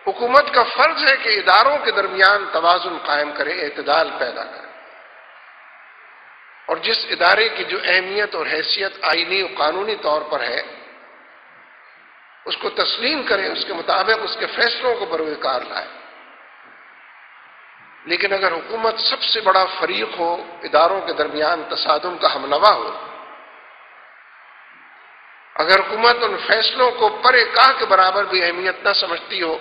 حکومت کا فرض ہے کہ اداروں کے درمیان توازن قائم کرے، اعتدال پیدا کرے، اور جس ادارے کی جو اہمیت اور حیثیت آئینی اور قانونی طور پر ہے اس کو تسلیم کرے، اس کے مطابق اس کے فیصلوں کو بروئے کار لائے۔ لیکن اگر حکومت سب سے بڑا فریق ہو، اداروں کے درمیان تصادم کا ہمنوا ہو، اگر حکومت ان فیصلوں کو پرے کاہ کے برابر بھی اہمیت نہ سمجھتی ہو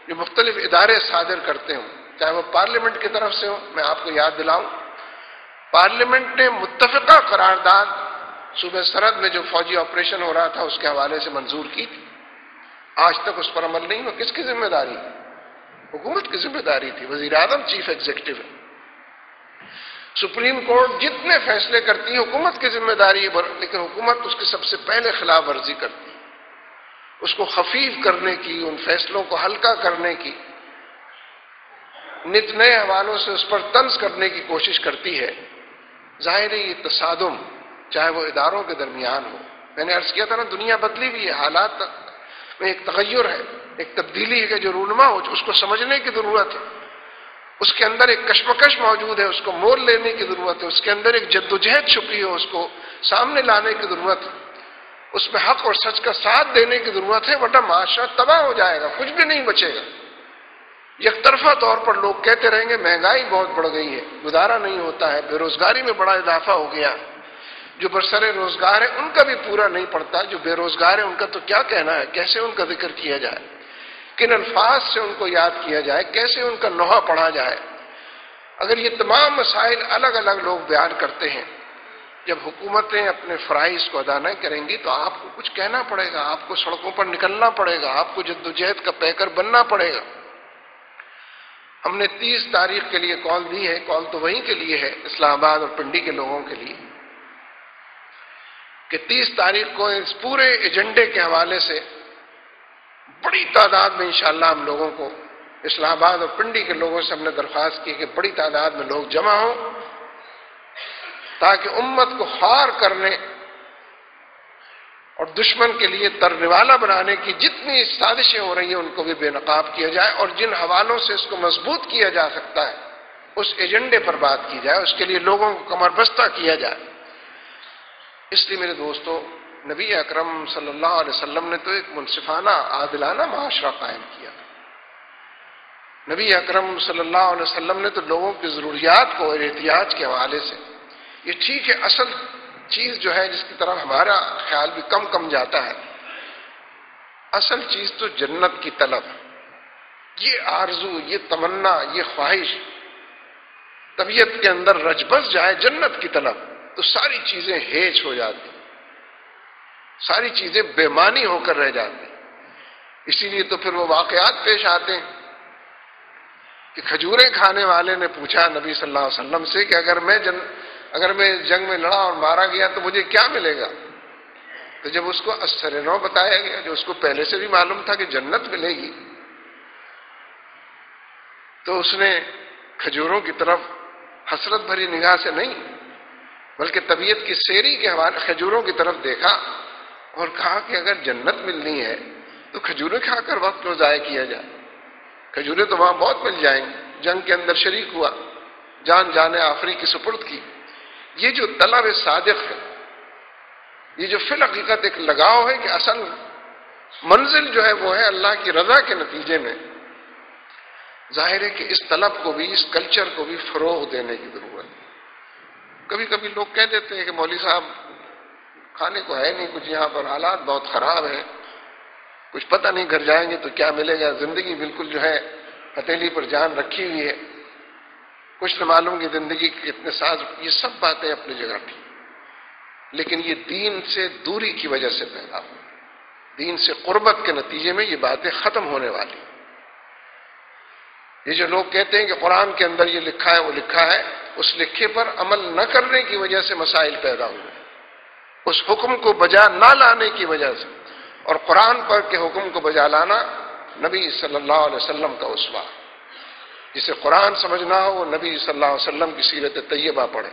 جو مختلف ادارے صادر کرتے ہوں، چاہے وہ پارلیمنٹ کی طرف سے ہو، میں آپ کو یاد دلاؤں پارلیمنٹ نے متفقہ قرارداد صوبہ سرحد میں جو فوجی آپریشن ہو رہا تھا اس کے حوالے سے منظور کی تھی، آج تک اس پر عمل نہیں ہوا۔ کس کی ذمہ داری؟ حکومت کی ذمہ داری تھی، وزیر اعظم چیف ایگزیکٹو ہے۔ سپریم کورٹ جتنے فیصلے کرتی ہے حکومت کی ذمہ داری ہے، لیکن حکومت اس کی سب سے پہلے خلاف ورزی کرتی ہے، اس کو خفیف کرنے کی، ان فیصلوں کو ہلکا کرنے کی، نت نئے حوالوں سے اس پر طنز کرنے کی کوشش کرتی ہے۔ ظاہر ہے یہ تصادم چاہے وہ اداروں کے درمیان ہو، میں نے عرض کیا تھا نا دنیا بدلی بھی ہے، حالات میں ایک تغیر ہے، ایک تبدیلی ہے کہ جو رونما ہو اس کو سمجھنے کی ضرورت ہے، اس کے اندر ایک کشمکش موجود ہے، اس کو مول لینے کی ضرورت ہے، اس کے اندر ایک جدوجہد چھپی ہو، اس کو سامنے لانے کی ضرورت ہے، اس میں حق اور سچ کا ساتھ دینے کی ضرورت ہے، ورنہ معاشرہ تباہ ہو جائے گا، کچھ بھی نہیں بچے گا۔ یک طرفہ طور پر لوگ کہتے رہیں گے مہنگائی بہت بڑھ گئی ہے، گزارا نہیں ہوتا ہے، بے روزگاری میں بڑا اضافہ ہو گیا، جو برسر روزگار ہے ان کا بھی پورا نہیں پڑتا، جو بے روزگار ہے ان کا تو کیا کہنا ہے، کیسے ان کا ذکر کیا جائے، کن الفاظ سے ان کو یاد کیا جائے، کیسے ان کا نوحہ پڑھا جائے۔ اگر یہ تمام مسائل الگ الگ لوگ بیان کرتے ہیں، جب حکومتیں اپنے فرائض کو ادا نہیں کریں گی تو آپ کو کچھ کہنا پڑے گا، آپ کو سڑکوں پر نکلنا پڑے گا، آپ کو جدوجہد کا پیکر بننا پڑے گا۔ ہم نے 30 تاریخ کے لیے کال دی ہے، کال تو وہیں کے لیے ہے، اسلام آباد اور پنڈی کے لوگوں کے لیے، کہ 30 تاریخ کو اس پورے ایجنڈے کے حوالے سے بڑی تعداد میں انشاءاللہ ہم لوگوں کو، اسلام آباد اور پنڈی کے لوگوں سے ہم نے درخواست کی کہ بڑی تعداد میں لوگ جمع ہوں تاکہ امت کو خوار کرنے اور دشمن کے لیے ترنیوالا بنانے کی جتنی سازشیں ہو رہی ہیں ان کو بھی بے نقاب کیا جائے، اور جن حوالوں سے اس کو مضبوط کیا جا سکتا ہے اس ایجنڈے پر بات کی جائے، اس کے لیے لوگوں کو کمر بستہ کیا جائے۔ اس لیے میرے دوستو، نبی اکرم صلی اللہ علیہ وسلم نے تو ایک منصفانہ عادلانہ معاشرہ قائم کیا۔ نبی اکرم صلی اللہ علیہ وسلم نے تو لوگوں کی ضروریات کو اور احتیاج کے حوالے سے، یہ ٹھیک ہے اصل چیز جو ہے جس کی طرف ہمارا خیال بھی کم جاتا ہے، اصل چیز تو جنت کی طلب، یہ آرزو، یہ تمنا، یہ خواہش طبیعت کے اندر رچ بس جائے جنت کی طلب، تو ساری چیزیں ہیج ہو جاتی، ساری چیزیں بے معنی ہو کر رہ جاتی۔ اسی لیے تو پھر وہ واقعات پیش آتے ہیں کہ کھجوریں کھانے والے نے پوچھا نبی صلی اللہ علیہ وسلم سے کہ اگر میں جنگ میں لڑا اور مارا گیا تو مجھے کیا ملے گا؟ تو جب اس کو اثر نو بتایا گیا، جو اس کو پہلے سے بھی معلوم تھا کہ جنت ملے گی، تو اس نے کھجوروں کی طرف حسرت بھری نگاہ سے نہیں بلکہ طبیعت کی سیری کے حوالے کھجوروں کی طرف دیکھا اور کہا کہ اگر جنت ملنی ہے تو کھجوریں کھا کر وقت کو ضائع کیا جائے، کھجوریں تو وہاں بہت مل جائیں گی۔ جنگ کے اندر شریک ہوا، جان آفری کی سپرد کی۔ یہ جو طلب صادق ہے، یہ جو فی الحقیقت ایک لگاؤ ہے کہ اصل منزل جو ہے وہ ہے اللہ کی رضا کے نتیجے میں، ظاہر ہے کہ اس طلب کو بھی، اس کلچر کو بھی فروغ دینے کی ضرورت ہے۔ کبھی کبھی لوگ کہہ دیتے ہیں کہ مولوی صاحب کھانے کو ہے نہیں کچھ، یہاں پر حالات بہت خراب ہیں، کچھ پتہ نہیں گھر جائیں گے تو کیا ملے گا، زندگی بالکل جو ہے ہتھیلی پر جان رکھی ہوئی ہے، کچھ نہ معلوم کہ زندگی کے کتنے ساز۔ یہ سب باتیں اپنی جگہ ٹھیک، لیکن یہ دین سے دوری کی وجہ سے پیدا ہوئی، دین سے قربت کے نتیجے میں یہ باتیں ختم ہونے والی۔ یہ جو لوگ کہتے ہیں کہ قرآن کے اندر یہ لکھا ہے وہ لکھا ہے، اس لکھے پر عمل نہ کرنے کی وجہ سے مسائل پیدا ہوئے، اس حکم کو بجا نہ لانے کی وجہ سے، اور قرآن پر کے حکم کو بجا لانا نبی صلی اللہ علیہ وسلم کا اسوہ۔ جسے قرآن سمجھنا ہو وہ نبی صلی اللہ علیہ وسلم کی سیرت طیبہ پڑھے،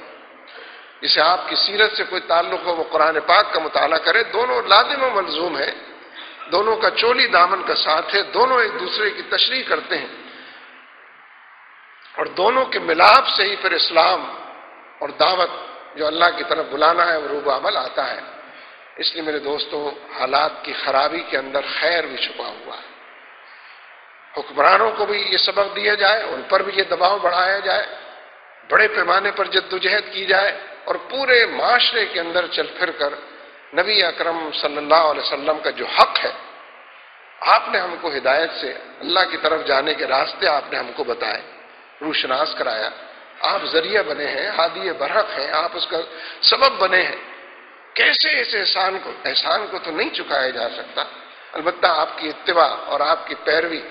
جسے آپ کی سیرت سے کوئی تعلق ہو وہ قرآن پاک کا مطالعہ کرے، دونوں لازم و ملزوم ہے۔ دونوں کا چولی دامن کا ساتھ ہے، دونوں ایک دوسرے کی تشریح کرتے ہیں، اور دونوں کے ملاپ سے ہی پھر اسلام اور دعوت جو اللہ کی طرف بلانا ہے وہ روب عمل آتا ہے۔ اس لیے میرے دوستوں، حالات کی خرابی کے اندر خیر بھی چھپا ہوا ہے۔ حکمرانوں کو بھی یہ سبق دیا جائے، ان پر بھی یہ دباؤ بڑھایا جائے، بڑے پیمانے پر جدوجہد کی جائے، اور پورے معاشرے کے اندر چل پھر کر نبی اکرم صلی اللہ علیہ وسلم کا جو حق ہے، آپ نے ہم کو ہدایت سے اللہ کی طرف جانے کے راستے آپ نے ہم کو بتائے، روشناس کرایا، آپ ذریعہ بنے ہیں، ہادی برحق ہیں، آپ اس کا سبب بنے ہیں۔ کیسے اس احسان کو تو نہیں چکایا جا سکتا، البتہ آپ کی اتباع اور آپ کی پیروی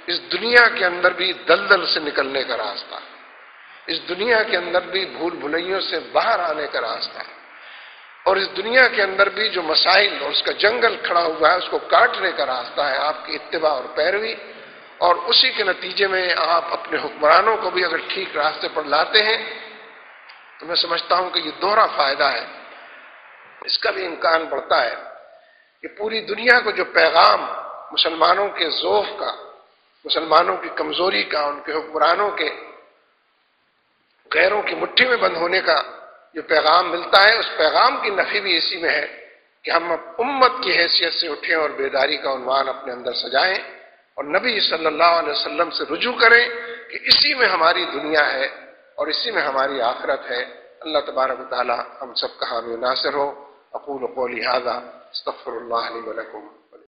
اس دنیا کے اندر بھی دلدل سے نکلنے کا راستہ، اس دنیا کے اندر بھی بھول بھلائیوں سے باہر آنے کا راستہ، اور اس دنیا کے اندر بھی جو مسائل اور اس کا جنگل کھڑا ہوا ہے اس کو کاٹنے کا راستہ ہے آپ کی اتباع اور پیروی، اور اسی کے نتیجے میں آپ اپنے حکمرانوں کو بھی اگر ٹھیک راستے پر لاتے ہیں تو میں سمجھتا ہوں کہ یہ دوہرا فائدہ ہے۔ اس کا بھی امکان بڑھتا ہے کہ پوری دنیا کو جو پیغام مسلمانوں کے ضعف کا، مسلمانوں کی کمزوری کا، ان کے حکمرانوں کے غیروں کی مٹھی میں بند ہونے کا جو پیغام ملتا ہے، اس پیغام کی نفی بھی اسی میں ہے کہ ہم امت کی حیثیت سے اٹھیں اور بیداری کا عنوان اپنے اندر سجائیں، اور نبی صلی اللہ علیہ وسلم سے رجوع کریں کہ اسی میں ہماری دنیا ہے اور اسی میں ہماری آخرت ہے۔ اللہ تبارک و تعالی ہم سب کا حامی و ناصر ہو۔ اقول قولی ھذا استغفر اللہ لی ولکم۔